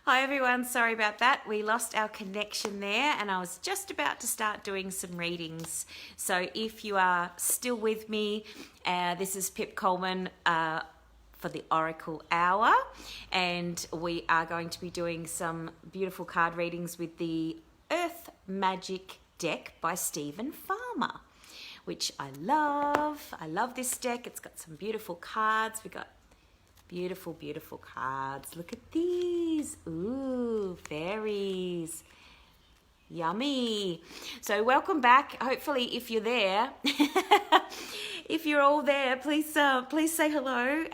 Hi everyone, sorry about that. We lost our connection there and I was just about to start doing some readings. So if you are still with me, this is Pip Coleman for the Oracle Hour, and we are going to be doing some beautiful card readings with the Earth Magic deck by Stephen Farmer, which I love. I love this deck. It's got some beautiful cards. We got beautiful cards. Look at these. Ooh, fairies. Yummy. So welcome back. Hopefully if you're there, if you're all there, please say hello.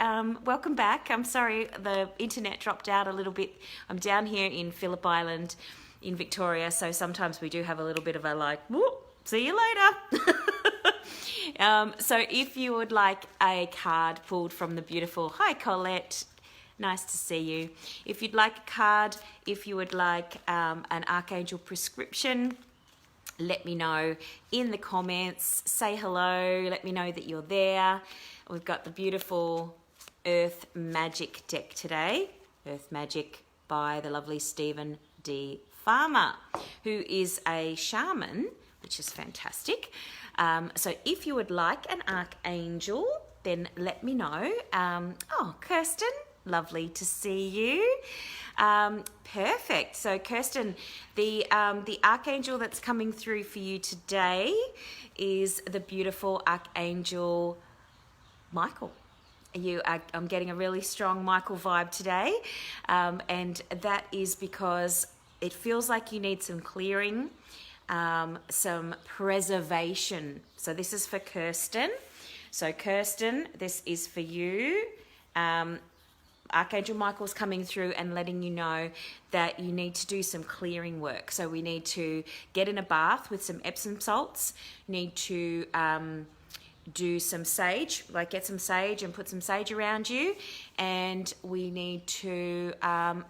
Welcome back. I'm sorry the internet dropped out a little bit. I'm down here in Phillip Island in Victoria, so sometimes we do have a little bit of a like, whoop, see you later. So if you would like a card pulled from the beautiful, hi Colette, nice to see you. If you'd like a card, if you would like an archangel prescription, let me know in the comments. Say hello, let me know that you're there. We've got the beautiful Earth Magic deck today. Earth Magic by the lovely Stephen D. Farmer, who is a shaman, which is fantastic. So if you would like an archangel, then let me know. Oh, Kirsten, lovely to see you. Perfect. So Kirsten, the archangel that's coming through for you today is the beautiful Archangel Michael. I'm getting a really strong Michael vibe today, and that is because it feels like you need some clearing, some preservation. So this is for Kirsten. So Kirsten, this is for you. Archangel Michael's coming through and letting you know that you need to do some clearing work. So we need to get in a bath with some Epsom salts, need to do some sage, like get some sage and put some sage around you, and we need to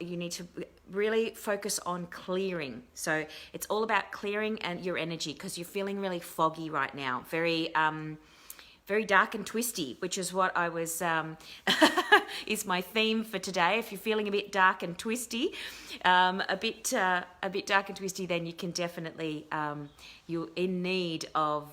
you need to really focus on clearing. So it's all about clearing and your energy, because you're feeling really foggy right now, very dark and twisty, which is what I was is my theme for today. If you're feeling a bit dark and twisty, a bit dark and twisty, then you can definitely you're in need of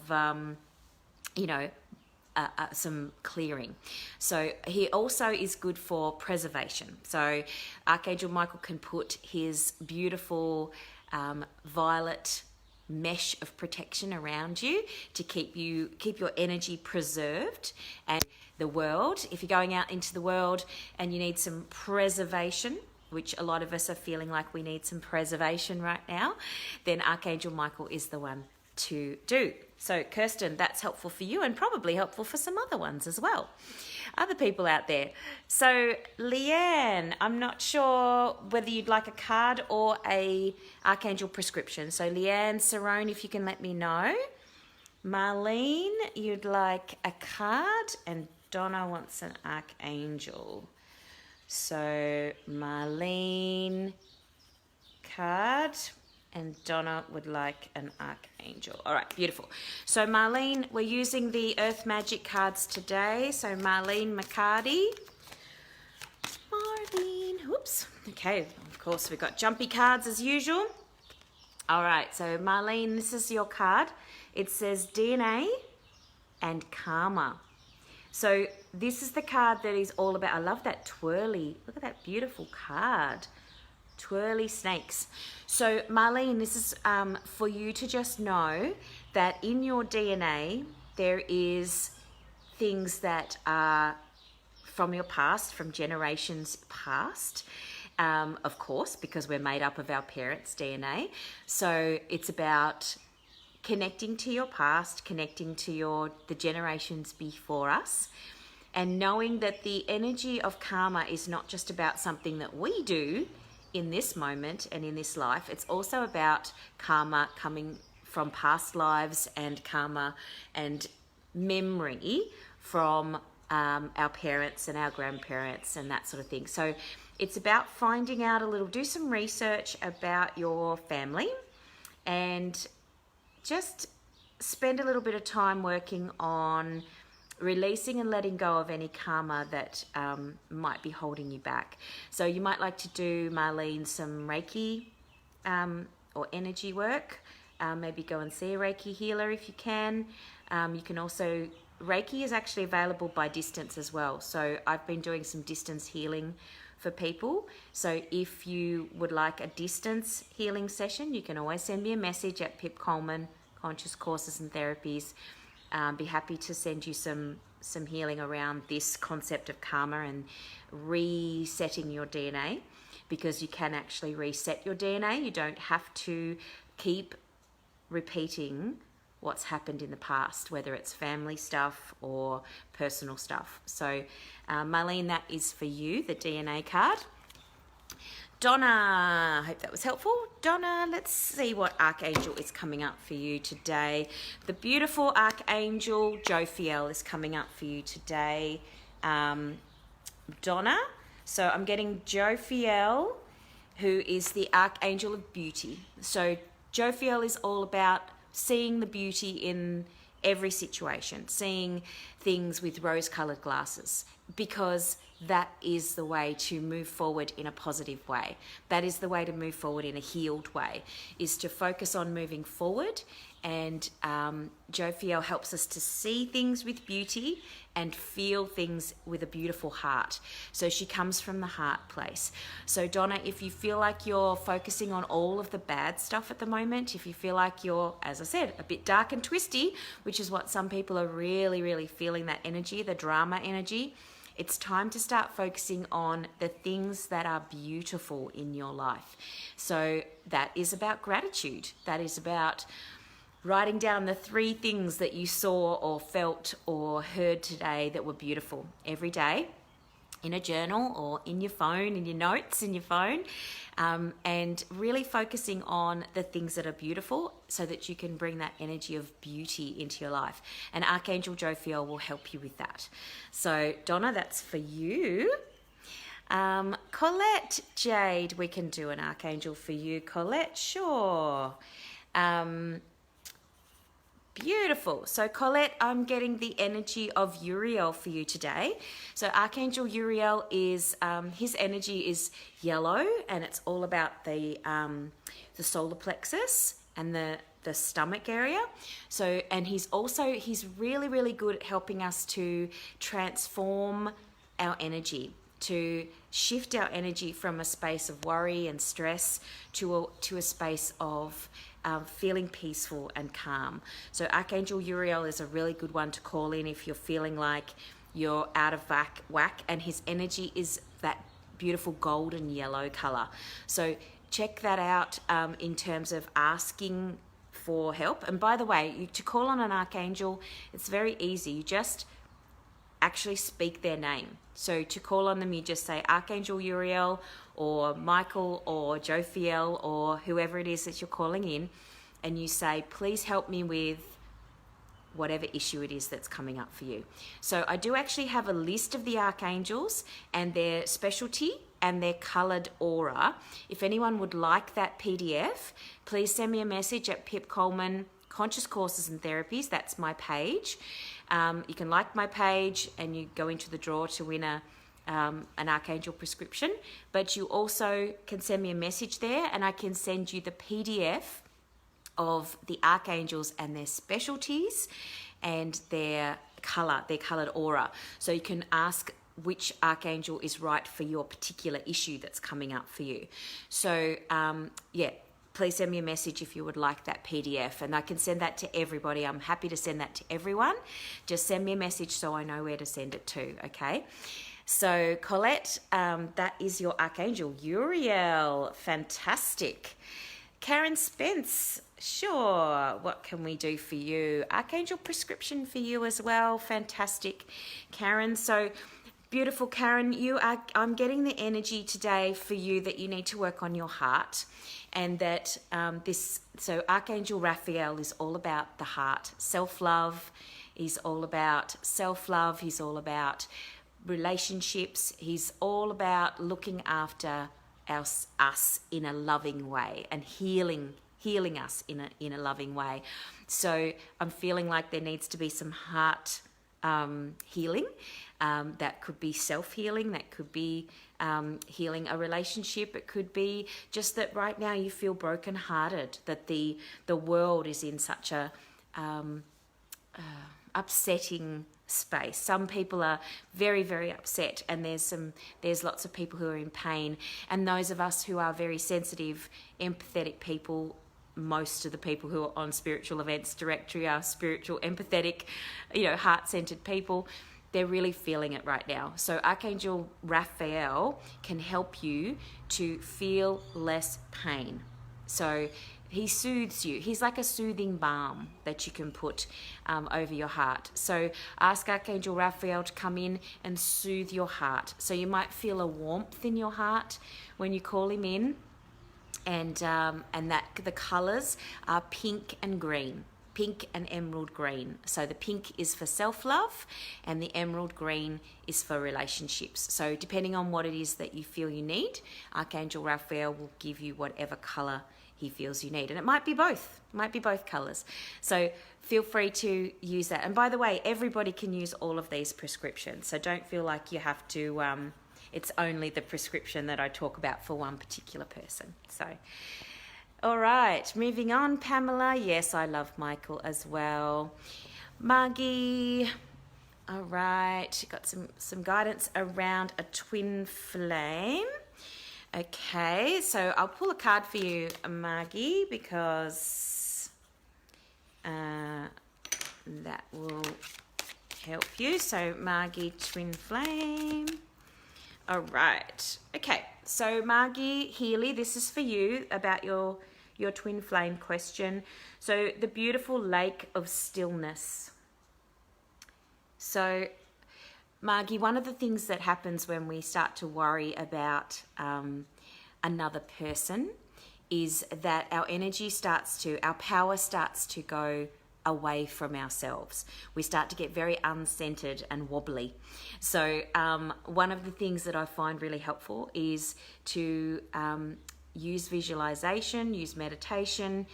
some clearing. So he also is good for preservation. So Archangel Michael can put his beautiful violet mesh of protection around you to keep your energy preserved. And the world, if you're going out into the world and you need some preservation, which a lot of us are feeling like we need some preservation right now, then Archangel Michael is the one to do. So Kirsten, that's helpful for you and probably helpful for some other ones as well, other people out there. So Leanne, I'm not sure whether you'd like a card or a archangel prescription. So Leanne Cerrone, if you can let me know. Marlene, you'd like a card, and Donna wants an archangel. So Marlene, card, and Donna would like an archangel. All right, beautiful. So Marlene, we're using the Earth Magic cards today. So Marlene McCarty. Marlene, whoops. Okay, of course we've got jumpy cards as usual. All right, so Marlene, this is your card. It says DNA and karma. So this is the card that is all about, I love that twirly. Look at that beautiful card. Twirly snakes. So Marlene, this is for you to just know that in your DNA there is things that are from your past, from generations past, of course, because we're made up of our parents' DNA. So it's about connecting to your past, connecting to the generations before us, and knowing that the energy of karma is not just about something that we do in this moment and in this life. It's also about karma coming from past lives, and karma and memory from our parents and our grandparents and that sort of thing. So it's about finding out do some research about your family, and just spend a little bit of time working on releasing and letting go of any karma that might be holding you back. So you might like to do, Marlene, some Reiki or energy work. Maybe go and see a Reiki healer if you can. You can also, Reiki is actually available by distance as well. So I've been doing some distance healing for people. So if you would like a distance healing session, you can always send me a message at Pip Coleman, Conscious Courses and Therapies. Be happy to send you some healing around this concept of karma and resetting your DNA, because you can actually reset your DNA. You don't have to keep repeating what's happened in the past, whether it's family stuff or personal stuff. So Marlene, that is for you, the DNA card. Donna, I hope that was helpful. Donna, let's see what Archangel is coming up for you today. The beautiful Archangel Jophiel is coming up for you today, Donna. So I'm getting Jophiel, who is the Archangel of Beauty. So Jophiel is all about seeing the beauty in every situation, seeing things with rose-colored glasses, because that is the way to move forward in a positive way. That is the way to move forward in a healed way, is to focus on moving forward. And Jophiel helps us to see things with beauty and feel things with a beautiful heart. So she comes from the heart place. So Donna, if you feel like you're focusing on all of the bad stuff at the moment, if you feel like you're, as I said, a bit dark and twisty, which is what some people are really, really feeling, that energy, the drama energy, it's time to start focusing on the things that are beautiful in your life. So that is about gratitude. That is about writing down the 3 things that you saw or felt or heard today that were beautiful every day, in a journal or in your phone, in your notes in your phone, and really focusing on the things that are beautiful so that you can bring that energy of beauty into your life. And Archangel Jophiel will help you with that. So Donna, that's for you. Colette Jade, we can do an Archangel for you, Colette, sure. Beautiful. So Colette, I'm getting the energy of Uriel for you today. So Archangel Uriel is, his energy is yellow, and it's all about the solar plexus and the stomach area. So, and he's really, really good at helping us to transform our energy, to shift our energy from a space of worry and stress to a space of feeling peaceful and calm. So Archangel Uriel is a really good one to call in if you're feeling like you're out of whack, and his energy is that beautiful golden yellow color. So check that out in terms of asking for help. And by the way, to call on an archangel, it's very easy. You just actually speak their name. So to call on them, you just say Archangel Uriel or Michael or Jophiel or whoever it is that you're calling in, and you say, please help me with whatever issue it is that's coming up for you. So I do actually have a list of the archangels and their specialty and their colored aura. If anyone would like that PDF, please send me a message at Pip Coleman Conscious Courses and Therapies. That's my page. You can like my page and you go into the draw to win an archangel prescription, but you also can send me a message there and I can send you the PDF of the archangels and their specialties and their colored aura. So you can ask which archangel is right for your particular issue that's coming up for you. So please send me a message if you would like that PDF, and I can send that to everybody. I'm happy to send that to everyone. Just send me a message so I know where to send it to, okay? So Colette, that is your Archangel Uriel. Fantastic. Karen Spence, sure. What can we do for you? Archangel prescription for you as well. Fantastic, Karen. So beautiful, Karen. I'm getting the energy today for you that you need to work on your heart, and that so Archangel Raphael is all about the heart. Self-love. He's all about self-love. He's all about relationships. He's all about looking after us in a loving way and healing us in a loving way. So I'm feeling like there needs to be some heart healing. That could be self-healing, that could be healing a relationship, it could be just that right now you feel brokenhearted, that the world is in such a upsetting space. Some people are very, very upset, and there's lots of people who are in pain, and those of us who are very sensitive, empathetic people, most of the people who are on Spiritual Events Directory are spiritual, empathetic, heart-centered people. They're really feeling it right now. So Archangel Raphael can help you to feel less pain. So he soothes you. He's like a soothing balm that you can put over your heart. So ask Archangel Raphael to come in and soothe your heart. So you might feel a warmth in your heart when you call him in. And that the colours are pink and green, pink and emerald green. So the pink is for self-love and the emerald green is for relationships. So depending on what it is that you feel you need, Archangel Raphael will give you whatever colour he feels you need. And it might be both. It might be both colours. So feel free to use that. And by the way, everybody can use all of these prescriptions. So don't feel like you have to... it's only the prescription that I talk about for one particular person. So, all right, moving on, Pamela. Yes, I love Michael as well. Margie. All right, got some guidance around a twin flame. Okay, so I'll pull a card for you, Margie, because that will help you. So, Margie, twin flame. All right. Okay. So Margie Healy, this is for you about your twin flame question. So the beautiful lake of stillness. So Margie, one of the things that happens when we start to worry about another person is that our power starts to go away from ourselves. We start to get very uncentered and wobbly. So one of the things that I find really helpful is to use visualization, use meditation,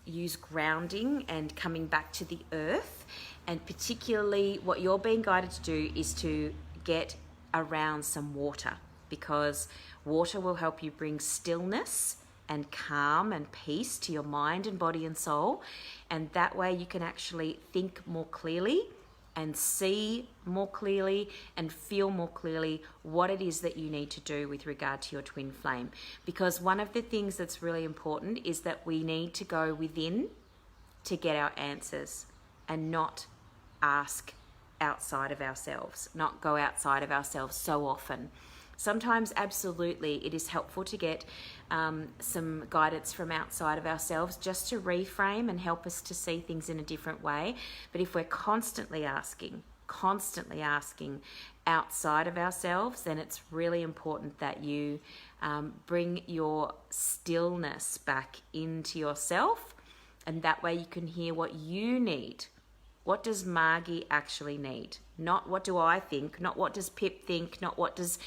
use grounding and coming back to the earth. And particularly what you're being guided to do is to get around some water, because water will help you bring stillness and calm and peace to your mind and body and soul. And that way you can actually think more clearly and see more clearly and feel more clearly what it is that you need to do with regard to your twin flame. Because one of the things that's really important is that we need to go within to get our answers and not ask outside of ourselves, not go outside of ourselves so often. Sometimes, absolutely, it is helpful to get some guidance from outside of ourselves just to reframe and help us to see things in a different way. But if we're constantly asking outside of ourselves, then it's really important that you bring your stillness back into yourself, and that way you can hear what you need. What does Margie actually need? Not what do I think, not what does Pip think, not what does,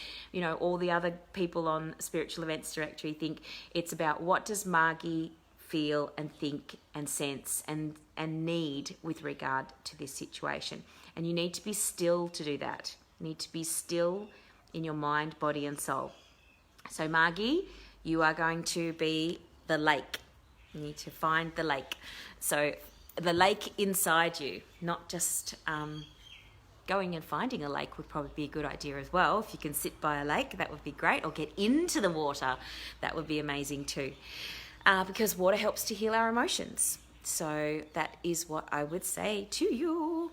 all the other people on Spiritual Events Directory think. It's about what does Margie feel and think and sense and need with regard to this situation. And you need to be still to do that. You need to be still in your mind, body and soul. So Margie, you are going to be the lake. You need to find the lake. So the lake inside you, not just going and finding a lake would probably be a good idea as well. If you can sit by a lake, that would be great, or get into the water, that would be amazing too, because water helps to heal our emotions. So that is what I would say to you.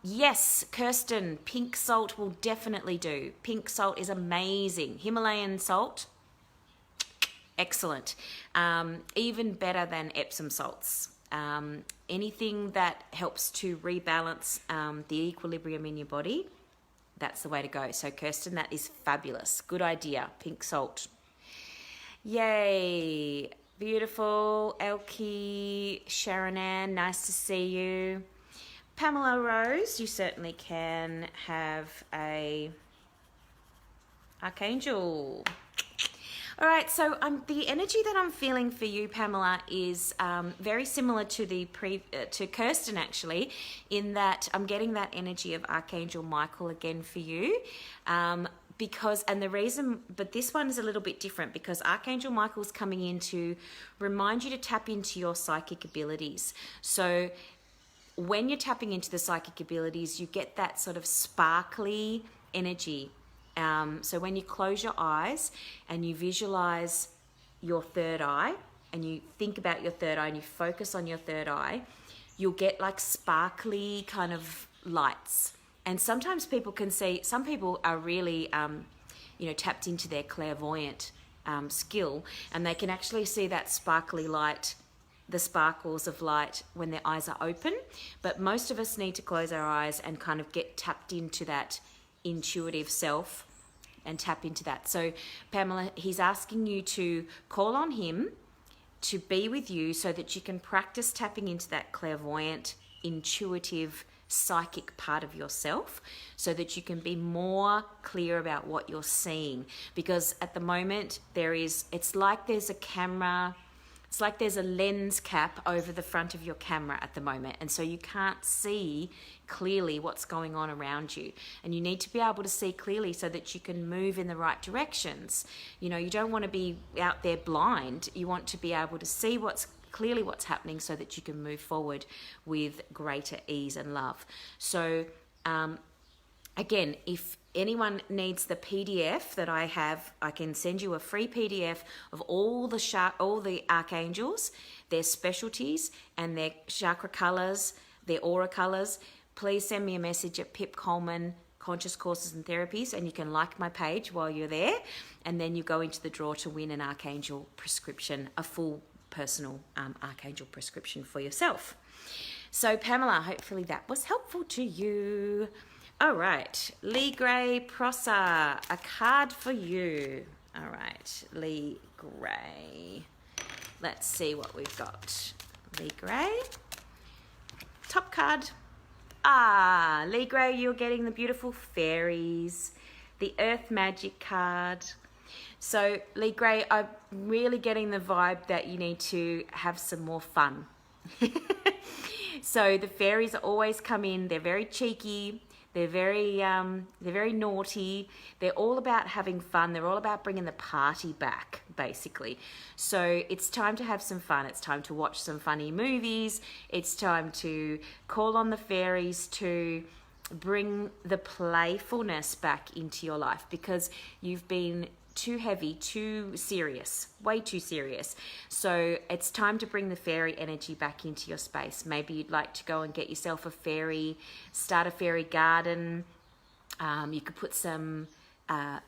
Yes, Kirsten, pink salt will definitely do. Pink salt is amazing. Himalayan salt, excellent. Even better than Epsom salts. Anything that helps to rebalance the equilibrium in your body, that's the way to go. So Kirsten, that is fabulous. Good idea. Pink salt. Yay. Beautiful. Elkie, Sharon Ann, nice to see you. Pamela Rose, you certainly can have a archangel. All right, so the energy that I'm feeling for you, Pamela, is very similar to to Kirsten, actually, in that I'm getting that energy of Archangel Michael again for you. But this one is a little bit different because Archangel Michael's coming in to remind you to tap into your psychic abilities. So when you're tapping into the psychic abilities, you get that sort of sparkly energy. So when you close your eyes and you visualize your third eye and you think about your third eye and you focus on your third eye, you'll get like sparkly kind of lights. And sometimes people can see, some people are really, tapped into their clairvoyant skill, and they can actually see that sparkly light, the sparkles of light when their eyes are open. But most of us need to close our eyes and kind of get tapped into that intuitive self and tap into that. So Pamela, he's asking you to call on him to be with you so that you can practice tapping into that clairvoyant, intuitive, psychic part of yourself so that you can be more clear about what you're seeing. Because at the moment it's like there's a camera, it's like there's a lens cap over the front of your camera at the moment, and so you can't see clearly what's going on around you, and you need to be able to see clearly so that you can move in the right directions. You don't want to be out there blind. You want to be able to see clearly what's happening so that you can move forward with greater ease and love. So again, if anyone needs the PDF that I have, I can send you a free PDF of all the archangels, their specialties and their chakra colors, their aura colors. Please send me a message at Pip Coleman Conscious Courses and Therapies, and you can like my page while you're there, and then you go into the draw to win an archangel prescription, a full personal archangel prescription for yourself. So Pamela, hopefully that was helpful to you. All right, Lee Gray Prosser, a card for you. All right, Lee Gray. Let's see what we've got. Lee Gray. Top card. Lee Gray, you're getting the beautiful fairies, the Earth Magic card. So Lee Gray, I'm really getting the vibe that you need to have some more fun. So the fairies always come in. They're very cheeky. They're very naughty. They're all about having fun. They're all about bringing the party back, basically. So it's time to have some fun. It's time to watch some funny movies. It's time to call on the fairies to bring the playfulness back into your life, because you've been too heavy, too serious, way too serious. So it's time to bring the fairy energy back into your space. Maybe you'd like to go and get yourself a fairy, start a fairy garden. You could put some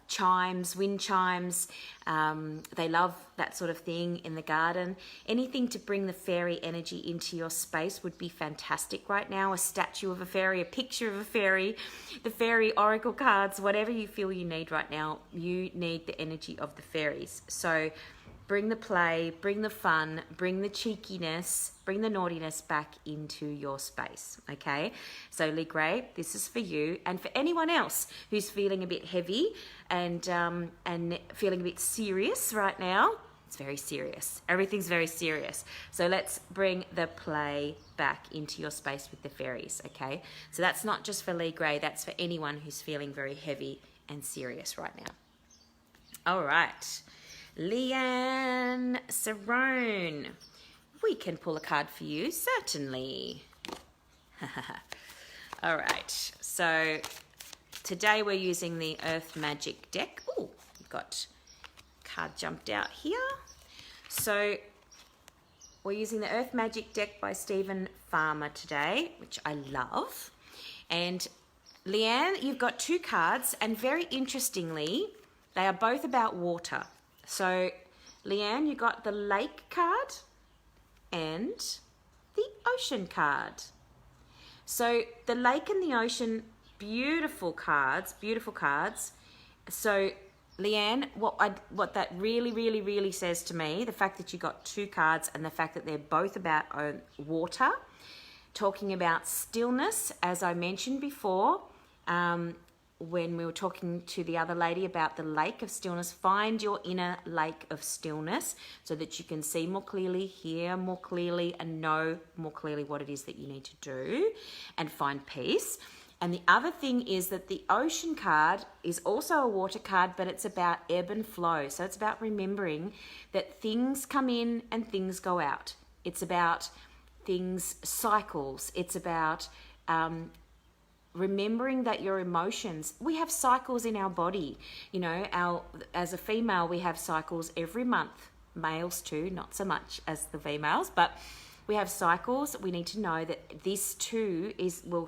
chimes, wind chimes. They love that sort of thing in the garden. Anything to bring the fairy energy into your space would be fantastic right now. A statue of a fairy, a picture of a fairy, the fairy oracle cards, whatever you feel you need right now, you need the energy of the fairies. So bring the play, bring the fun, bring the cheekiness, bring the naughtiness back into your space, okay? So Lee Gray, this is for you. And for anyone else who's feeling a bit heavy and feeling a bit serious right now, it's very serious. Everything's very serious. So let's bring the play back into your space with the fairies, okay? So that's not just for Lee Gray, that's for anyone who's feeling very heavy and serious right now. All right. Leanne Cerrone, we can pull a card for you, certainly. All right, so today we're using the Earth Magic deck. Oh, we've got a card jumped out here. So we're using the Earth Magic deck by Stephen Farmer today, which I love. And Leanne, you've got two cards, and very interestingly, they are both about water. So, Leanne, you got the lake card and the ocean card. So, the lake and the ocean, beautiful cards, beautiful cards. So, Leanne, what that really says to me, the fact that you got two cards and the fact that they're both about water, talking about stillness, as I mentioned before, when we were talking to the other lady about the lake of stillness, find your inner lake of stillness so that you can see more clearly, hear more clearly, and know more clearly what it is that you need to do and find peace. And the other thing is that the ocean card is also a water card, but it's about ebb and flow. So it's about remembering that things come in and things go out. It's about things, cycles. It's about remembering that your emotions, we have cycles in our body. You know, as a female, we have cycles every month. Males too, not so much as the females, but we have cycles. We need to know that this too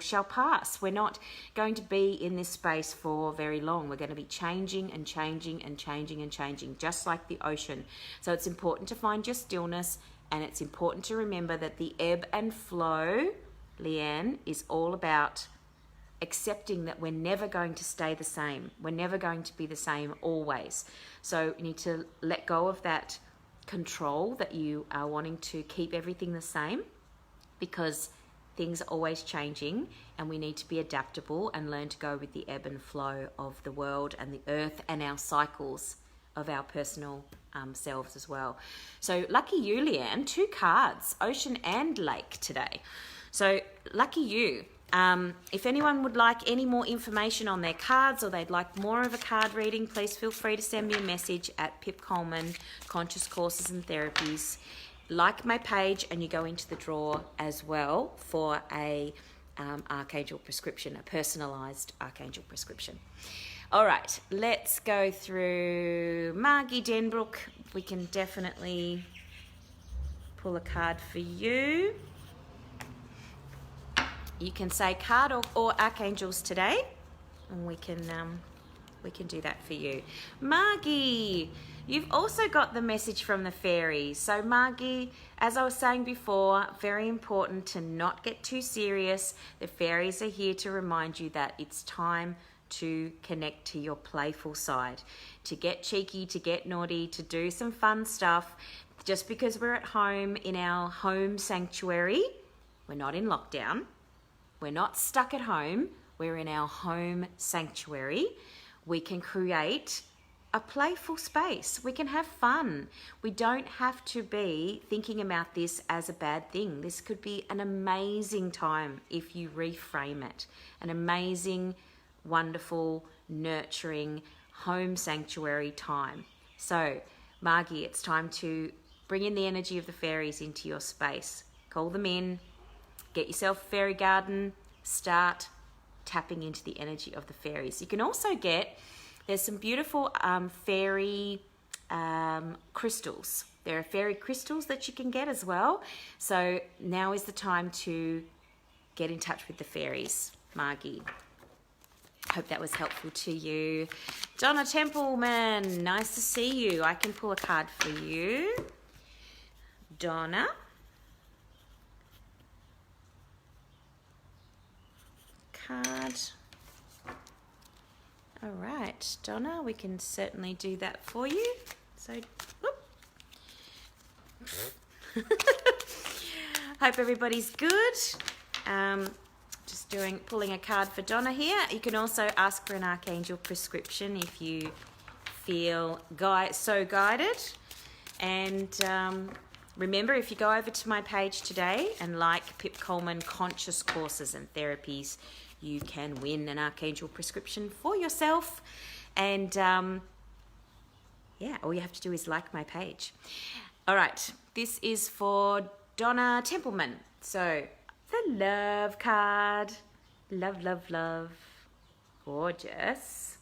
shall pass. We're not going to be in this space for very long. We're going to be changing and changing and changing and changing, just like the ocean. So it's important to find your stillness, and it's important to remember that the ebb and flow, Leanne, is all about accepting that we're never going to stay the same. We're never going to be the same always. So you need to let go of that control that you are wanting to keep everything the same, because things are always changing and we need to be adaptable and learn to go with the ebb and flow of the world and the earth and our cycles of our personal selves as well. So lucky you, Leanne, 2 cards, ocean and lake today. So lucky you. If anyone would like any more information on their cards, or they'd like more of a card reading, please feel free to send me a message at Pip Coleman, Conscious Courses and Therapies. Like my page, and you go into the draw as well for a archangel prescription, a personalized archangel prescription. All right, let's go through Margie Denbrook. We can definitely pull a card for you. You can say card or archangels today, and we can do that for you. Margie, you've also got the message from the fairies. So Margie, as I was saying before, very important to not get too serious. The fairies are here to remind you that it's time to connect to your playful side, to get cheeky, to get naughty, to do some fun stuff. Just because we're at home in our home sanctuary, we're not in lockdown. We're not stuck at home. We're in our home sanctuary. We can create a playful space. We can have fun. We don't have to be thinking about this as a bad thing. This could be an amazing time if you reframe it. An amazing, wonderful, nurturing home sanctuary time. So, Margie, it's time to bring in the energy of the fairies into your space. Call them in. Get yourself a fairy garden, start tapping into the energy of the fairies. You can also there's some beautiful fairy crystals. There are fairy crystals that you can get as well. So now is the time to get in touch with the fairies, Margie. Hope that was helpful to you. Donna Templeman, nice to see you. I can pull a card for you. Donna. Card. All right, Donna, we can certainly do that for you. So, hope everybody's good. Just pulling a card for Donna here. You can also ask for an archangel prescription if you feel so guided. And remember, if you go over to my page today and like Pip Coleman Conscious Courses and Therapies, you can win an archangel prescription for yourself. And all you have to do is like my page. All right, this is for Donna Templeman. So the love card. Love, love, love. Gorgeous.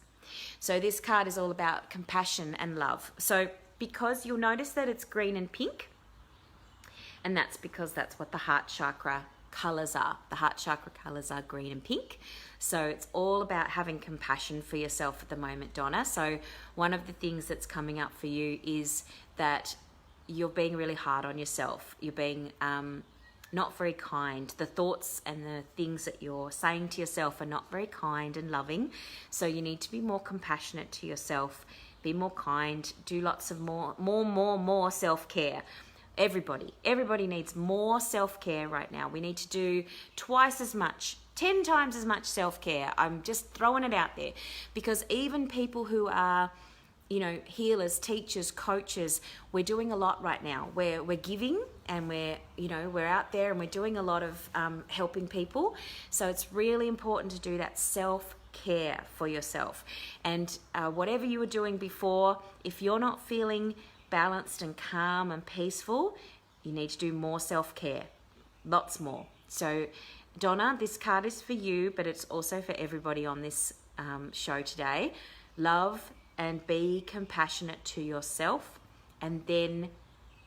So this card is all about compassion and love. So because you'll notice that it's green and pink, and that's because that's what the heart chakra colors are. The heart chakra colors are green and pink. So it's all about having compassion for yourself at the moment, Donna. So one of the things that's coming up for you is that you're being really hard on yourself. You're being not very kind. The thoughts and the things that you're saying to yourself are not very kind and loving. So you need to be more compassionate to yourself. Be more kind. Do lots of more self-care. Everybody needs more self-care right now. We need to do twice as much, 10 times as much self-care. I'm just throwing it out there, because even people who are, you know, healers, teachers, coaches, we're doing a lot right now. We're giving, and we're out there and we're doing a lot of helping people. So it's really important to do that self-care for yourself. And whatever you were doing before, if you're not feeling balanced and calm and peaceful, you need to do more self-care, lots more. So Donna, this card is for you, but it's also for everybody on this show today. Love and be compassionate to yourself, and then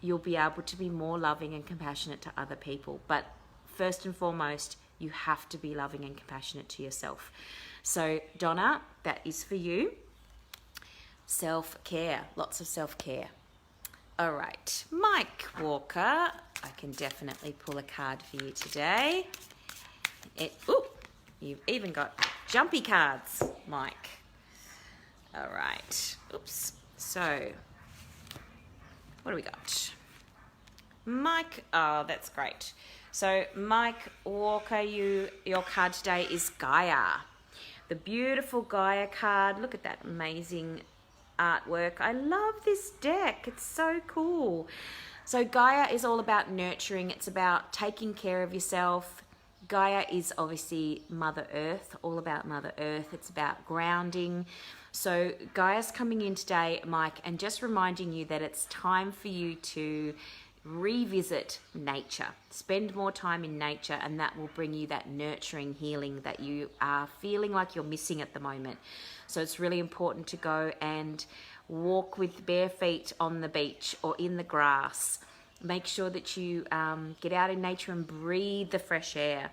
you'll be able to be more loving and compassionate to other people. But first and foremost, you have to be loving and compassionate to yourself. So Donna, that is for you. Self-care, lots of self-care. All right, Mike Walker, I can definitely pull a card for you today. You've even got jumpy cards, Mike. All right, oops. So, what do we got? Mike, oh, that's great. So, Mike Walker, your card today is Gaia. The beautiful Gaia card. Look at that amazing artwork. I love this deck. It's so cool. So Gaia is all about nurturing. It's about taking care of yourself. Gaia is obviously Mother Earth, all about Mother Earth. It's about grounding. So Gaia's coming in today, Mike, and just reminding you that it's time for you to revisit nature. Spend more time in nature, and that will bring you that nurturing healing that you are feeling like you're missing at the moment. So it's really important to go and walk with bare feet on the beach or in the grass. Make sure that you get out in nature and breathe the fresh air.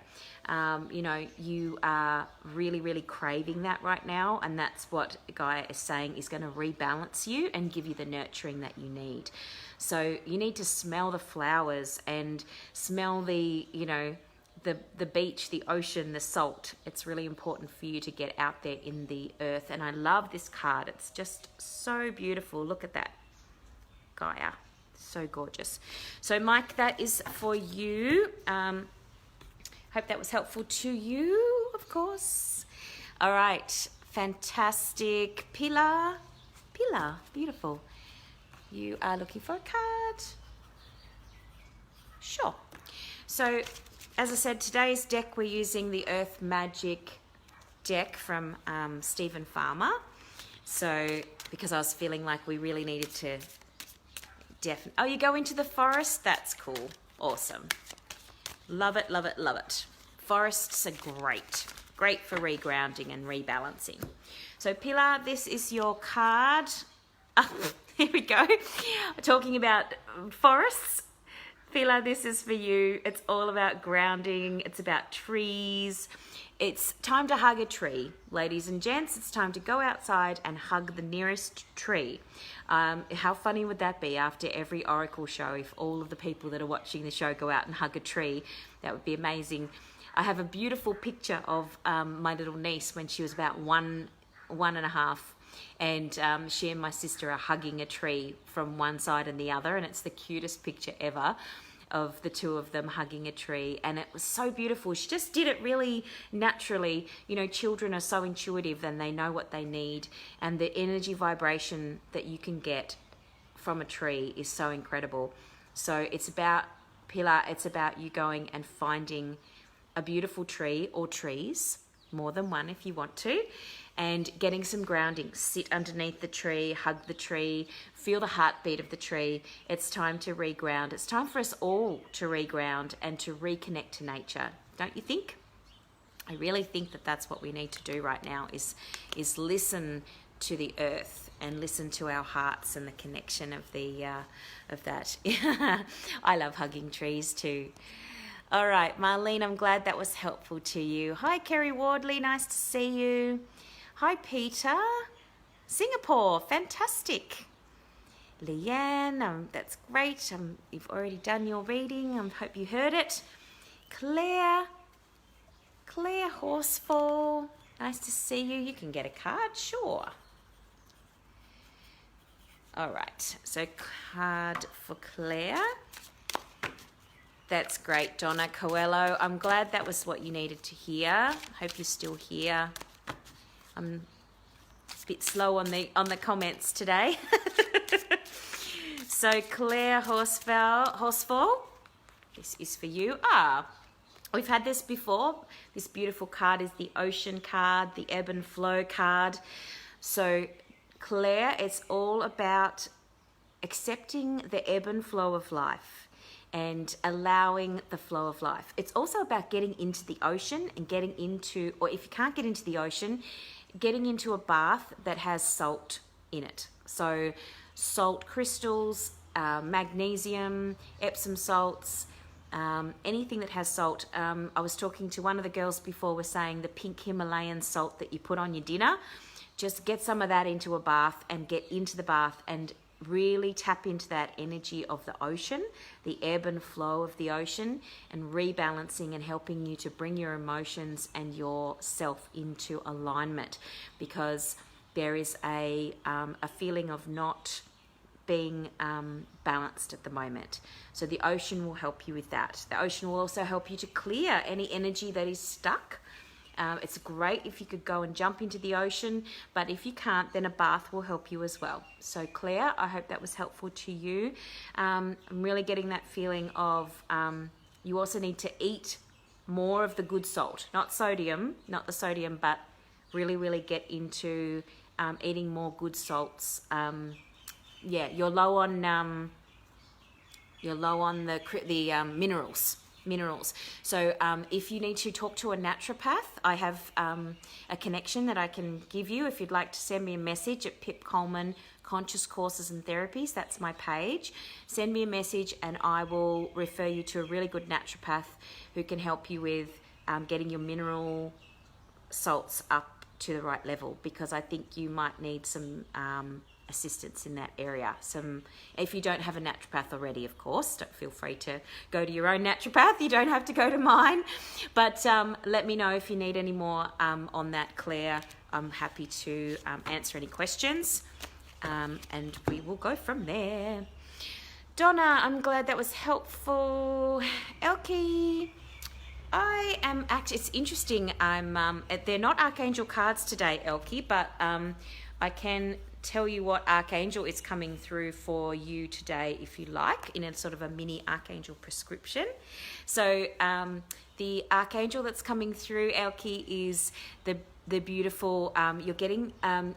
You are really, really craving that right now, and that's what Gaia is saying is going to rebalance you and give you the nurturing that you need. So you need to smell the flowers and smell the beach, the ocean, the salt. It's really important for you to get out there in the earth. And I love this card. It's just so beautiful. Look at that, Gaia. So gorgeous. So Mike, that is for you. Hope that was helpful to you, of course. All right, fantastic. Pilar, beautiful. You are looking for a card? Sure. So, as I said, today's deck, we're using the Earth Magic deck from Stephen Farmer. So, because I was feeling like we really needed to oh, you go into the forest? That's cool. Awesome. Love it, love it, love it. Forests are great for regrounding and rebalancing. So Pilar, this is your card. Here we go. Talking about forests. Pilar, this is for you. It's all about grounding. It's about trees. It's time to hug a tree. Ladies and gents, it's time to go outside and hug the nearest tree. How funny would that be after every Oracle show if all of the people that are watching the show go out and hug a tree? That would be amazing. I have a beautiful picture of my little niece when she was about one and a half. And she and my sister are hugging a tree from one side and the other. And it's the cutest picture ever of the two of them hugging a tree, and it was so beautiful. She just did it really naturally. You know, children are so intuitive and they know what they need, and the energy vibration that you can get from a tree is so incredible. So it's about, Pilar, it's about you going and finding a beautiful tree or trees, more than one if you want to, and getting some grounding. Sit underneath the tree, hug the tree, feel the heartbeat of the tree. It's time to reground. It's time for us all to reground and to reconnect to nature. Don't you think? I really think that that's what we need to do right now is listen to the earth and listen to our hearts and the connection of that. I love hugging trees too. All right, Marlene, I'm glad that was helpful to you. Hi, Kerry Wardley, nice to see you. Hi, Peter. Singapore, fantastic. Leanne, that's great. You've already done your reading. I hope you heard it. Claire Horsefall, nice to see you. You can get a card, sure. All right, so card for Claire. That's great, Donna Coelho. I'm glad that was what you needed to hear. Hope you're still here. I'm a bit slow on the comments today. So Claire Horsfall, this is for you. We've had this before. This beautiful card is the Ocean card, the Ebb and Flow card. So Claire, it's all about accepting the ebb and flow of life and allowing the flow of life. It's also about getting into the ocean and getting into, or if you can't get into the ocean, getting into a bath that has salt in it. So salt crystals, magnesium, Epsom salts, anything that has salt. I was talking to one of the girls before, was saying the pink Himalayan salt that you put on your dinner. Just get some of that into a bath and get into the bath and really tap into that energy of the ocean, the ebb and flow of the ocean, and rebalancing and helping you to bring your emotions and yourself into alignment, because there is a feeling of not being balanced at the moment. So the ocean will help you with that. The ocean will also help you to clear any energy that is stuck. It's great if you could go and jump into the ocean, but if you can't, then a bath will help you as well. So Claire, I hope that was helpful to you. I'm really getting that feeling of you also need to eat more of the good salt, not the sodium, but really get into eating more good salts. You're low on the minerals. So if you need to talk to a naturopath, I have a connection that I can give you. If you'd like to send me a message at Pip Coleman Conscious Courses and Therapies, that's my page. Send me a message and I will refer you to a really good naturopath who can help you with getting your mineral salts up to the right level, because I think you might need some assistance in that area. If you don't have a naturopath already, of course, don't feel free to go to your own naturopath. You don't have to go to mine, but let me know if you need any more on that, Claire. I'm happy to answer any questions, and we will go from there. Donna, I'm glad that was helpful. Elkie, it's interesting. They're not archangel cards today, Elkie, but I can tell you what archangel is coming through for you today, if you like, in a sort of a mini archangel prescription. So the archangel that's coming through, Elkie, is the beautiful. You're getting I'm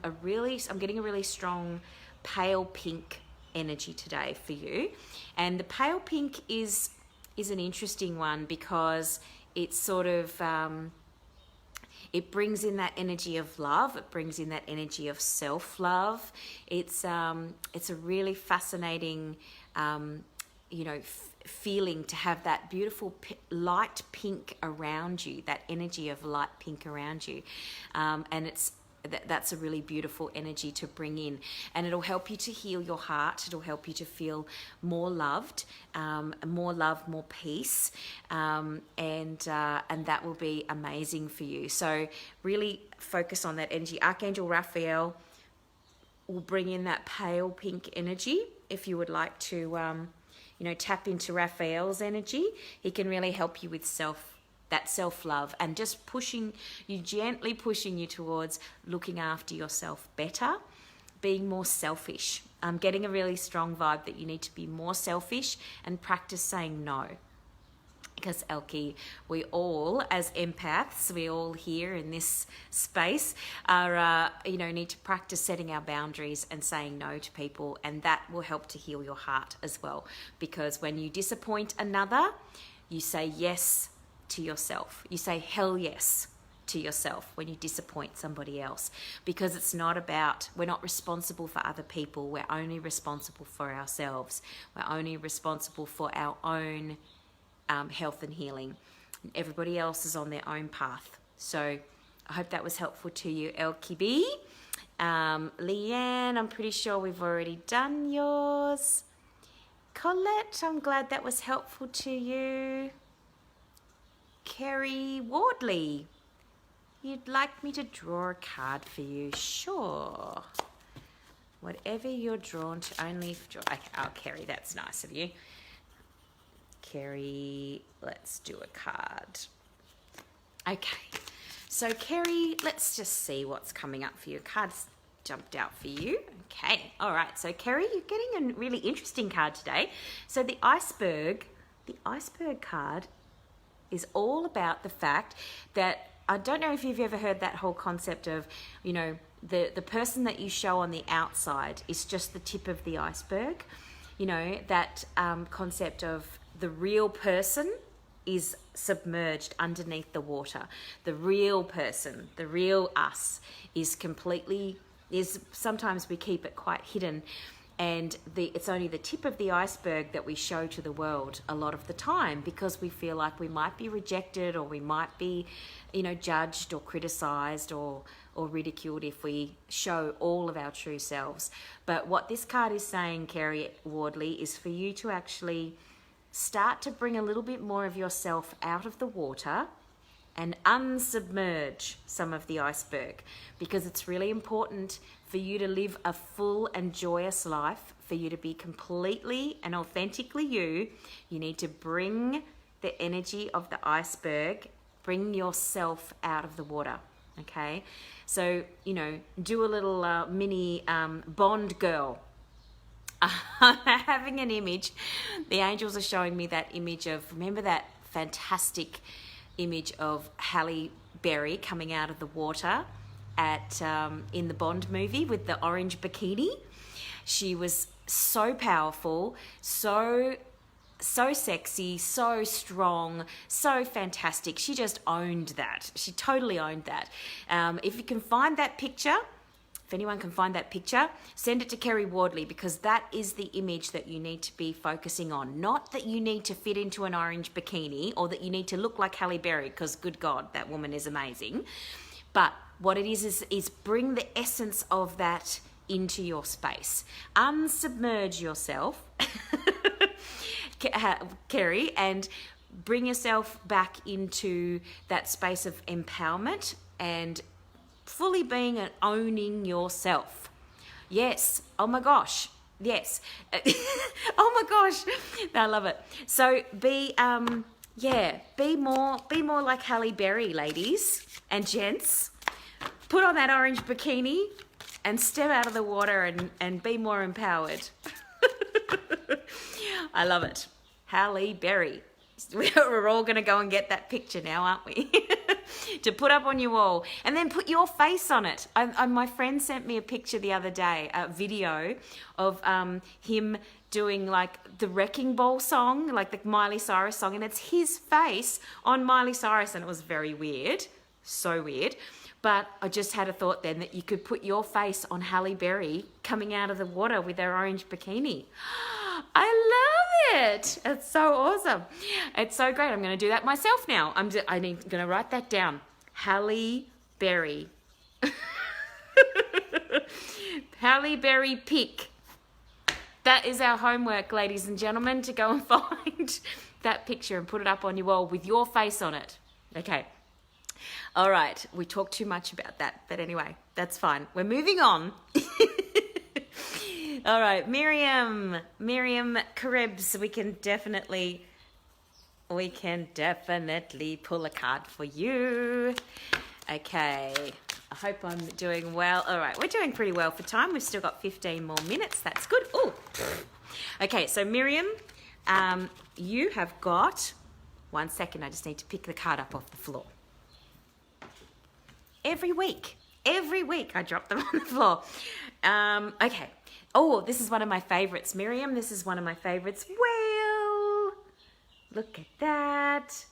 getting a really strong pale pink energy today for you, and the pale pink is an interesting one because it's sort of it brings in that energy of love. It brings in that energy of self-love. It's a really fascinating, feeling to have that beautiful light pink around you, that energy of light pink around you. And that's a really beautiful energy to bring in, and it'll help you to heal your heart. It'll help you to feel more loved, more peace, and that will be amazing for you. So really focus on that energy. Archangel Raphael will bring in that pale pink energy. If you would like to tap into Raphael's energy, he can really help you with self-love, and just gently pushing you towards looking after yourself better, being more selfish. I'm getting a really strong vibe that you need to be more selfish and practice saying no. Because Elkie, we all, as empaths, we all here in this space are, need to practice setting our boundaries and saying no to people, and that will help to heal your heart as well. Because when you disappoint another, you say yes to yourself. You say hell yes to yourself when you disappoint somebody else, because we're not responsible for other people. We're only responsible for ourselves. We're only responsible for our own health and healing. Everybody else is on their own path. So I hope that was helpful to you, Elkie B. Leanne, I'm pretty sure we've already done yours. Colette, I'm glad that was helpful to you. Kerry Wardley, you'd like me to draw a card for you? Sure. Whatever you're drawn to, only okay, oh, Kerry, that's nice of you. Kerry, let's do a card. Okay, so Kerry, let's just see what's coming up for you. Cards jumped out for you. Okay, all right, so Kerry, you're getting a really interesting card today. So the iceberg card is all about the fact that, I don't know if you've ever heard that whole concept of, you know, the person that you show on the outside is just the tip of the iceberg. You know, that concept of the real person is submerged underneath the water. The real person, the real us is sometimes we keep it quite hidden, and it's only the tip of the iceberg that we show to the world a lot of the time, because we feel like we might be rejected, or we might be, you know, judged or criticized or ridiculed if we show all of our true selves. But what this card is saying, Kerry Wardley, is for you to actually start to bring a little bit more of yourself out of the water and unsubmerge some of the iceberg, because it's really important for you to live a full and joyous life, for you to be completely and authentically you. You need to bring the energy of the iceberg, bring yourself out of the water, okay? So, you know, do a little mini Bond girl. Having an image, the angels are showing me that image of, remember that fantastic image of Halle Berry coming out of the water at in the Bond movie with the orange bikini? She was so powerful, so sexy, so strong, so fantastic. She just owned that. She totally owned that. If you can find that picture, if anyone can find that picture, send it to Kerry Wardley, because that is the image that you need to be focusing on. Not that you need to fit into an orange bikini, or that you need to look like Halle Berry, because good God, that woman is amazing. But what it is bring the essence of that into your space. Unsubmerge yourself, Kerry, and bring yourself back into that space of empowerment and fully being and owning yourself. Yes. Oh my gosh. Yes. Oh my gosh. I love it. So be more like Halle Berry, ladies and gents. Put on that orange bikini and step out of the water and be more empowered. I love it. Halle Berry. We're all going to go and get that picture now, aren't we? To put up on your wall, and then put your face on it. My friend sent me a picture the other day, a video of him doing like the Wrecking Ball song, like the Miley Cyrus song, and it's his face on Miley Cyrus, and it was very weird, so weird. But I just had a thought then that you could put your face on Halle Berry coming out of the water with her orange bikini. I love it. It's so awesome. It's so great. I'm going to do that myself now. I'm going to write that down. Halle Berry. Halle Berry pic. That is our homework, ladies and gentlemen, to go and find that picture and put it up on your wall with your face on it. Okay. All right. We talked too much about that, but anyway, that's fine. We're moving on. All right, Miriam Karebs, we can definitely pull a card for you. Okay, I hope I'm doing well. All right, we're doing pretty well for time. We've still got 15 more minutes. That's good. Oh, okay. So Miriam, you have got 1 second. I just need to pick the card up off the floor. Every week I drop them on the floor. Okay. Oh, this is one of my favorites, Miriam. This is one of my favorites. Whale. Look at that.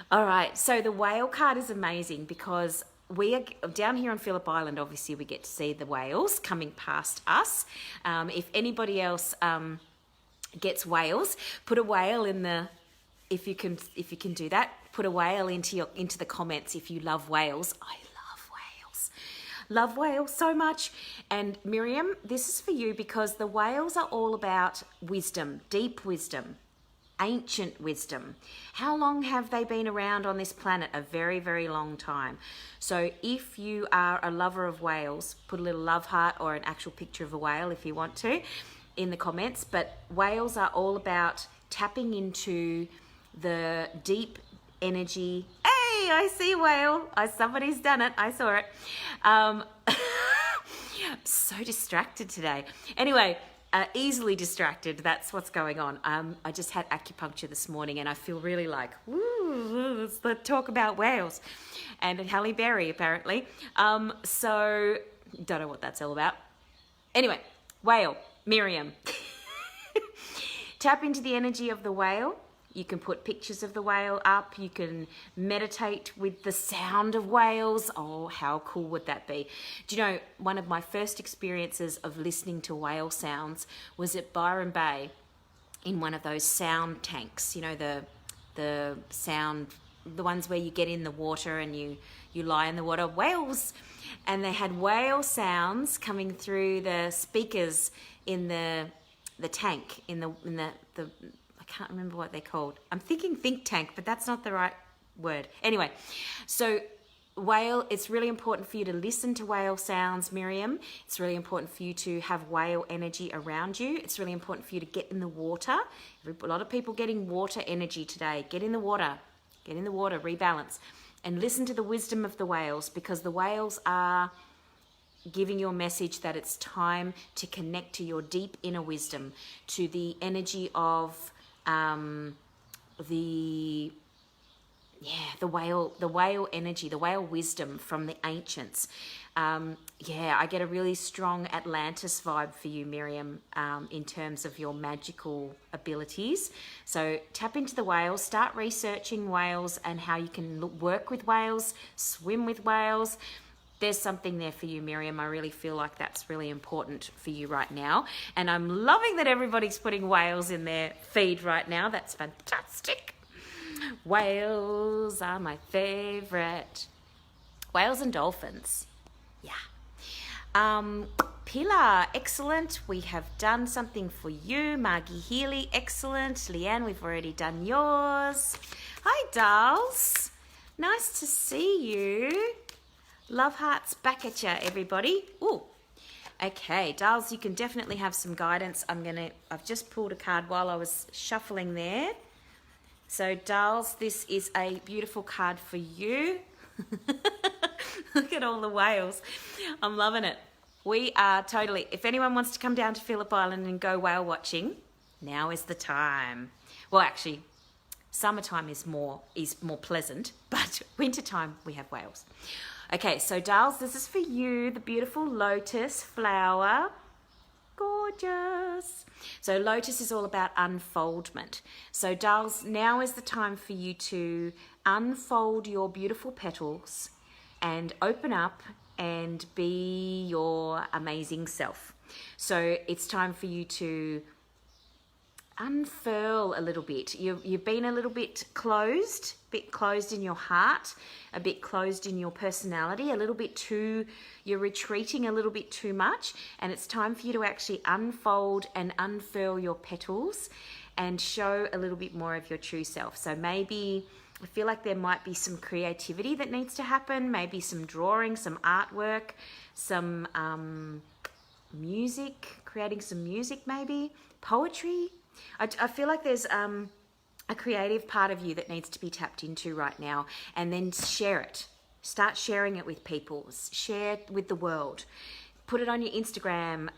All right. So the whale card is amazing because we are down here on Phillip Island. Obviously, we get to see the whales coming past us. If anybody else gets whales, put a whale in the. If you can do that, put a whale into the comments if you love whales. Love whales so much. And Miriam, this is for you because the whales are all about wisdom, deep wisdom. ancient wisdom. How long have they been around on this planet? A very, very long time. So if you are a lover of whales, put a little love heart or an actual picture of a whale if you want to in the comments. But whales are all about tapping into the deep energy. Hey, I see a whale. Somebody's done it. I saw it. So distracted today. Anyway, easily distracted. That's what's going on. I just had acupuncture this morning and I feel really like, woo, let's talk about whales and Halle Berry apparently. So don't know what that's all about. Anyway, whale, Miriam. Tap into the energy of the whale. You can put pictures of the whale up. You can meditate with the sound of whales. Oh, how cool would that be? Do you know, one of my first experiences of listening to whale sounds was at Byron Bay in one of those sound tanks. You know, the sound, the ones where you get in the water and you lie in the water. Whales! And they had whale sounds coming through the speakers in the tank, in the I can't remember what they're called. I'm thinking think tank, but that's not the right word. Anyway, so whale, it's really important for you to listen to whale sounds, Miriam. It's really important for you to have whale energy around you. It's really important for you to get in the water. A lot of people getting water energy today. Get in the water, rebalance. And listen to the wisdom of the whales, because the whales are giving you a message that it's time to connect to your deep inner wisdom, to the energy of the whale energy, the whale wisdom from the ancients. I get a really strong Atlantis vibe for you, Miriam, in terms of your magical abilities. So tap into the whales, start researching whales and how you can work with whales, swim with whales. There's something there for you, Miriam. I really feel like that's really important for you right now. And I'm loving that everybody's putting whales in their feed right now. That's fantastic. Whales are my favorite. Whales and dolphins. Yeah. Pilar, excellent. We have done something for you. Margie Healy, excellent. Leanne, we've already done yours. Hi, dolls. Nice to see you. Love hearts back at ya, everybody. Ooh. Okay, dolls, you can definitely have some guidance. I've just pulled a card while I was shuffling there. So, dolls, this is a beautiful card for you. Look at all the whales. I'm loving it. We are totally, if anyone wants to come down to Phillip Island and go whale watching, now is the time. Well, actually, summertime is more pleasant, but wintertime we have whales. Okay, so dolls, this is for you, the beautiful lotus flower. Gorgeous. So lotus is all about unfoldment. So dolls, now is the time for you to unfold your beautiful petals and open up and be your amazing self. So it's time for you to unfurl a little bit. You've been a little bit closed in your heart, a bit closed in your personality, you're retreating a little bit too much, and it's time for you to actually unfold and unfurl your petals and show a little bit more of your true self. So maybe I feel like there might be some creativity that needs to happen, maybe some drawing, some artwork, some music, creating some music maybe, poetry. I feel like there's a creative part of you that needs to be tapped into right now, and then share it. Start sharing it with people. Share it with the world. Put it on your Instagram.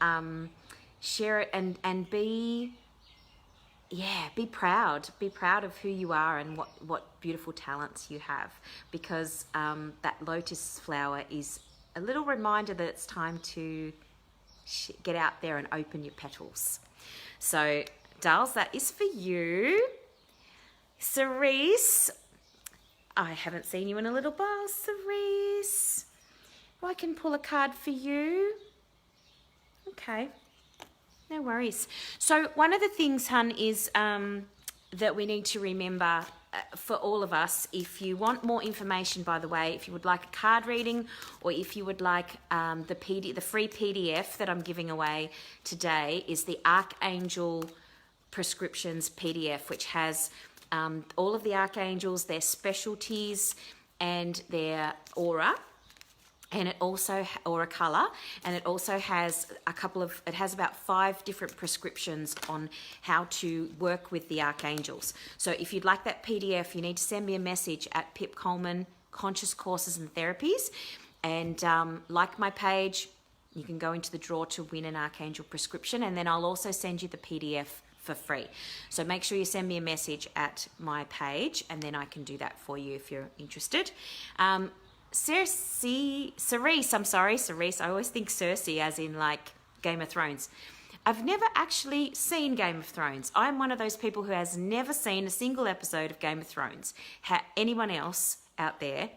Share it and be proud. Be proud of who you are and what beautiful talents you have, because that lotus flower is a little reminder that it's time to get out there and open your petals. So, dolls, that is for you. Cerise, I haven't seen you in a little while, Cerise. Well, I can pull a card for you. Okay, no worries. So one of the things, hun, is that we need to remember for all of us, if you want more information, by the way, if you would like a card reading, or if you would like the free PDF that I'm giving away today, is the Archangel prescriptions PDF, which has all of the archangels, their specialties, and their aura. And it also, or a color, and it also has it has about 5 different prescriptions on how to work with the archangels. So if you'd like that PDF, you need to send me a message at Pip Coleman Conscious Courses and Therapies, and like my page, you can go into the draw to win an archangel prescription, and then I'll also send you the PDF for free. So make sure you send me a message at my page, and then I can do that for you if you're interested. Cerise, I'm sorry, Cerise. I always think Cersei as in like Game of Thrones. I've never actually seen Game of Thrones. I'm one of those people who has never seen a single episode of Game of Thrones. Anyone else out there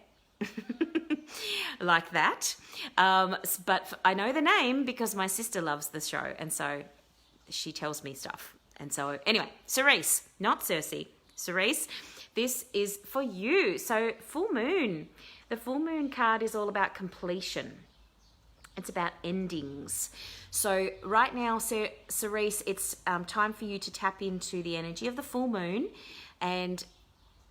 like that? But I know the name because my sister loves the show, and so she tells me stuff. And so anyway, Cerise, not Cersei. Cerise, this is for you. So full moon. The full moon card is all about completion. It's about endings. So right now, Cerise, it's time for you to tap into the energy of the full moon and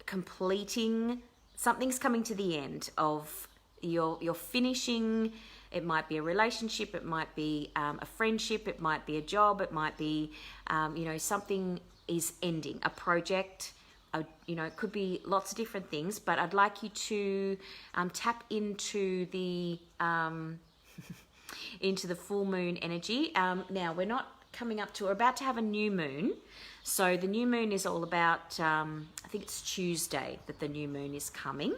completing. Something's coming to the end of you're finishing. It might be a relationship. It might be a friendship. It might be a job. It might be, something is ending, a project. It could be lots of different things, but I'd like you to tap into the into the full moon energy. Now we're about to have a new moon. So the new moon is all about, I think it's Tuesday that the new moon is coming.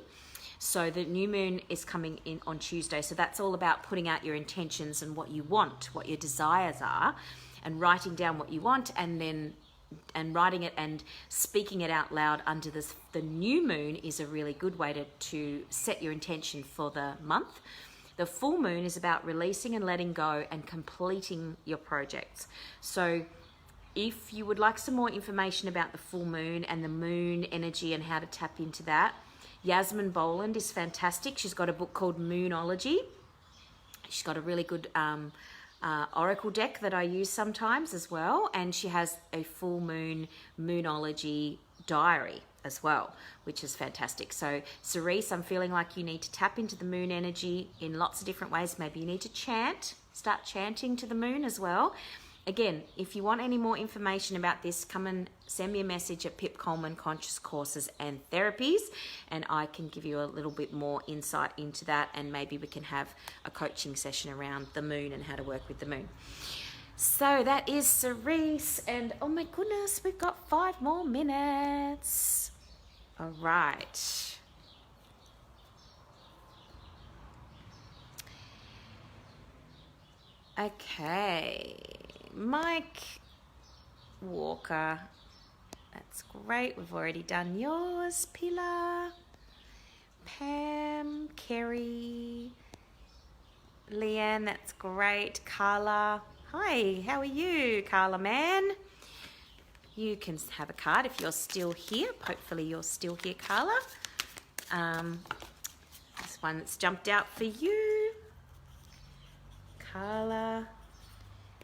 So the new moon is coming in on Tuesday. So that's all about putting out your intentions and what you want, what your desires are, and writing down what you want, and writing it and speaking it out loud under the new moon is a really good way to set your intention for the month. The full moon is about releasing and letting go and completing your projects. So if you would like some more information about the full moon and the moon energy and how to tap into that, Yasmin Boland is fantastic. She's got a book called Moonology. She's got a really good oracle deck that I use sometimes as well, and she has a full moon moonology diary as well, which is fantastic. So Cerise, I'm feeling like you need to tap into the moon energy in lots of different ways. Maybe you need to start chanting to the moon as well. Again, if you want any more information about this, come and send me a message at Pip Coleman Conscious Courses and Therapies, and I can give you a little bit more insight into that, and maybe we can have a coaching session around the moon and how to work with the moon. So that is Cerise, and oh my goodness, we've got 5 more minutes. All right. Okay. Mike Walker, that's great. We've already done yours. Pilar, Pam, Kerry, Leanne, that's great. Carla, hi, how are you, Carla man? You can have a card if you're still here. Hopefully you're still here, Carla. This one that's jumped out for you, Carla.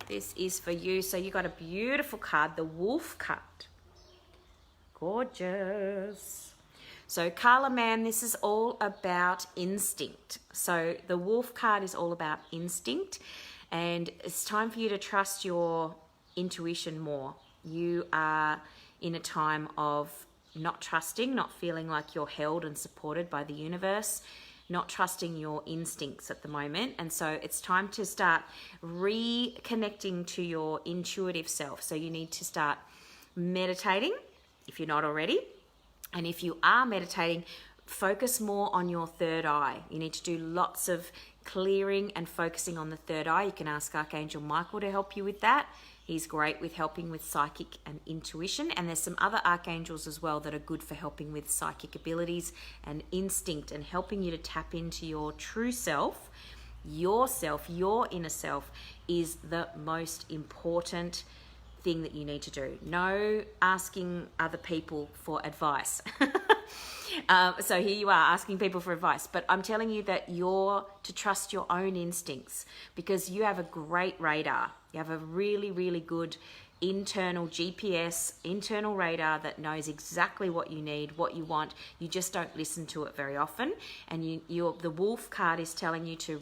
This is for you. So you got a beautiful card, the Wolf card. Gorgeous. So Carla man, this is all about instinct. So the Wolf card is all about instinct, and it's time for you to trust your intuition more. You are in a time of not trusting, not feeling like you're held and supported by the universe, not trusting your instincts at the moment. And so it's time to start reconnecting to your intuitive self. So you need to start meditating if you're not already. And if you are meditating, focus more on your third eye. You need to do lots of clearing and focusing on the third eye. You can ask Archangel Michael to help you with that. He's great with helping with psychic and intuition. And there's some other archangels as well that are good for helping with psychic abilities and instinct and helping you to tap into your true self. Yourself, your inner self is the most important thing that you need to do. No asking other people for advice. So here you are asking people for advice, but I'm telling you that you're to trust your own instincts, because you have a great radar. You have a really, really good internal GPS, internal radar that knows exactly what you need, what you want. You just don't listen to it very often. And the wolf card is telling you to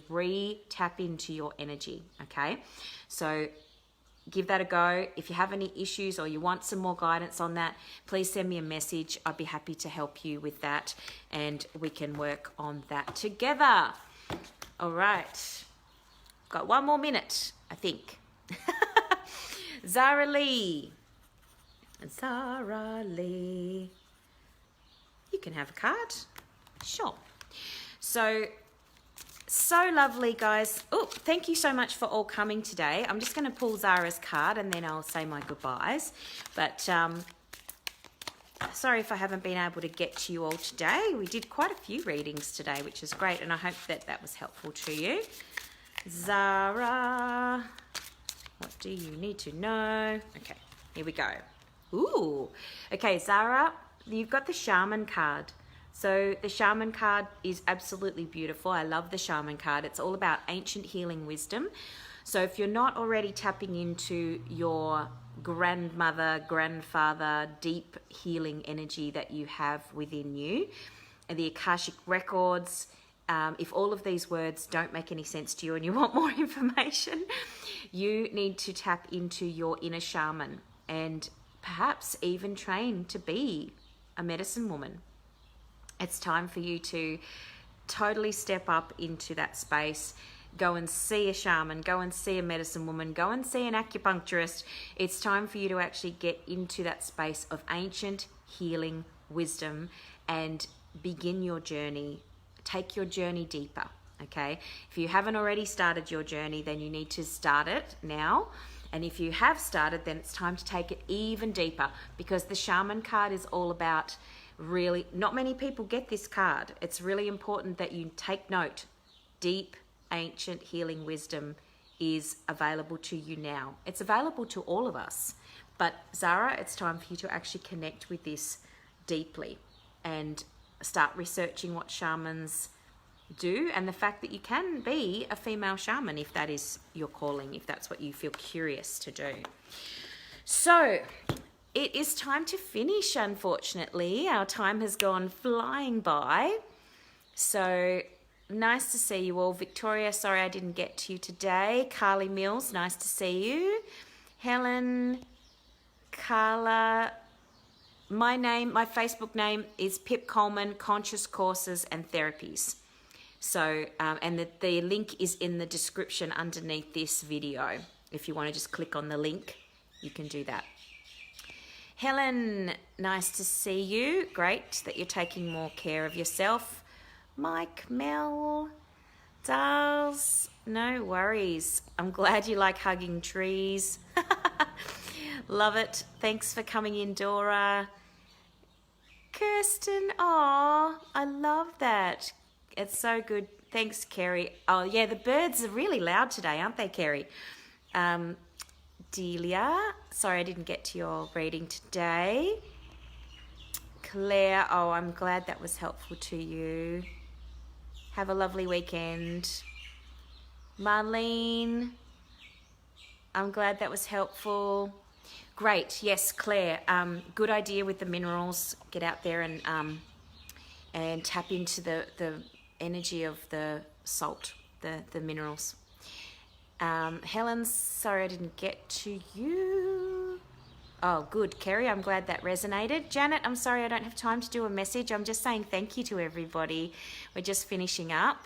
tap into your energy. Okay, so give that a go. If you have any issues or you want some more guidance on that, please send me a message. I'd be happy to help you with that, and we can work on that together. All right, got 1 more minute, I think. Zara Lee. Zara Lee. You can have a card. Sure. So lovely, guys. Oh, thank you so much for all coming today. I'm just going to pull Zara's card and then I'll say my goodbyes. But sorry if I haven't been able to get to you all today. We did quite a few readings today, which is great, and I hope that was helpful to you. Zara, what do you need to know? Okay, here we go. Ooh, okay, Zara, you've got the Shaman card. So the Shaman card is absolutely beautiful. I love the Shaman card. It's all about ancient healing wisdom. So if you're not already tapping into your grandmother, grandfather, deep healing energy that you have within you, and the Akashic records, if all of these words don't make any sense to you and you want more information, you need to tap into your inner shaman and perhaps even train to be a medicine woman. It's time for you to totally step up into that space. Go and see a shaman, go and see a medicine woman, go and see an acupuncturist. It's time for you to actually get into that space of ancient healing wisdom and begin your journey. Take your journey deeper, okay? If you haven't already started your journey, then you need to start it now. And if you have started, then it's time to take it even deeper, because the Shaman card is all about really, not many people get this card. It's really important that you take note. Deep, ancient healing wisdom is available to you now. It's available to all of us. But Zara, it's time for you to actually connect with this deeply and start researching what shamans do, and the fact that you can be a female shaman if that is your calling, if that's what you feel curious to do. So it is time to finish, unfortunately. Our time has gone flying by. So nice to see you all. Victoria, sorry I didn't get to you today. Carly Mills, nice to see you. Helen, Carla, my Facebook name is Pip Coleman, Conscious Courses and Therapies. So, and the link is in the description underneath this video. If you want to just click on the link, you can do that. Helen, nice to see you. Great that you're taking more care of yourself. Mike, Mel, Darls, no worries. I'm glad you like hugging trees. Love it. Thanks for coming in, Dora. Kirsten, oh, I love that. It's so good. Thanks, Kerry. Oh, yeah, the birds are really loud today, aren't they, Kerry? Delia, sorry I didn't get to your reading today. Claire, oh, I'm glad that was helpful to you. Have a lovely weekend. Marlene, I'm glad that was helpful. Great, yes, Claire, good idea with the minerals. Get out there and tap into the energy of the salt, the minerals. Helen, sorry I didn't get to you. Oh, good, Kerry, I'm glad that resonated. Janet, I'm sorry I don't have time to do a message. I'm just saying thank you to everybody. We're just finishing up.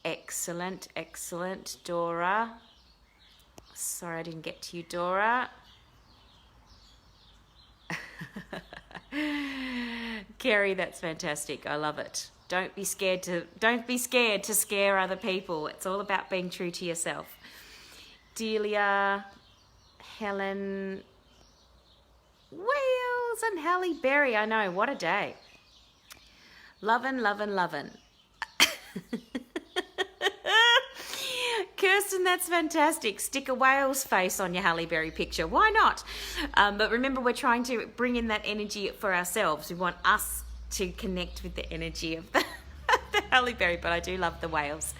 Excellent, excellent. Dora, sorry I didn't get to you, Dora. Kerry, that's fantastic. I love it. Don't be scared to scare other people. It's all about being true to yourself. Delia, Helen, Wales and Halle Berry. I know, what a day. Lovin'. Kirsten, that's fantastic. Stick a whale's face on your Halle Berry picture. Why not? But remember, we're trying to bring in that energy for ourselves. We want us to connect with the energy of the Halle Berry, but I do love the whales.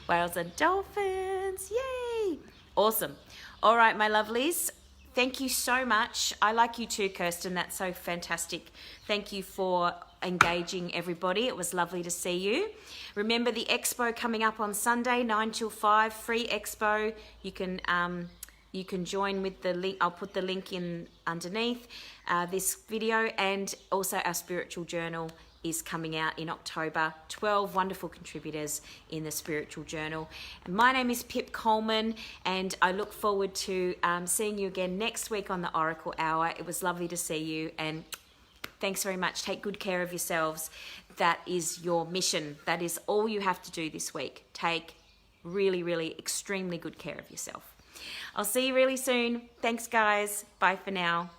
Whales and dolphins. Yay! Awesome. All right, my lovelies. Thank you so much. I like you too, Kirsten. That's so fantastic. Thank you for engaging everybody. It was lovely to see you. Remember the Expo coming up on Sunday, 9 till 5, free Expo. You can join with the link. I'll put the link in underneath this video, and also our spiritual journal is coming out in October. 12 wonderful contributors in the spiritual journal. And my name is Pip Coleman, and I look forward to seeing you again next week on the Oracle Hour. It was lovely to see you, and thanks very much. Take good care of yourselves. That is your mission. That is all you have to do this week. Take really, really extremely good care of yourself. I'll see you really soon. Thanks, guys. Bye for now.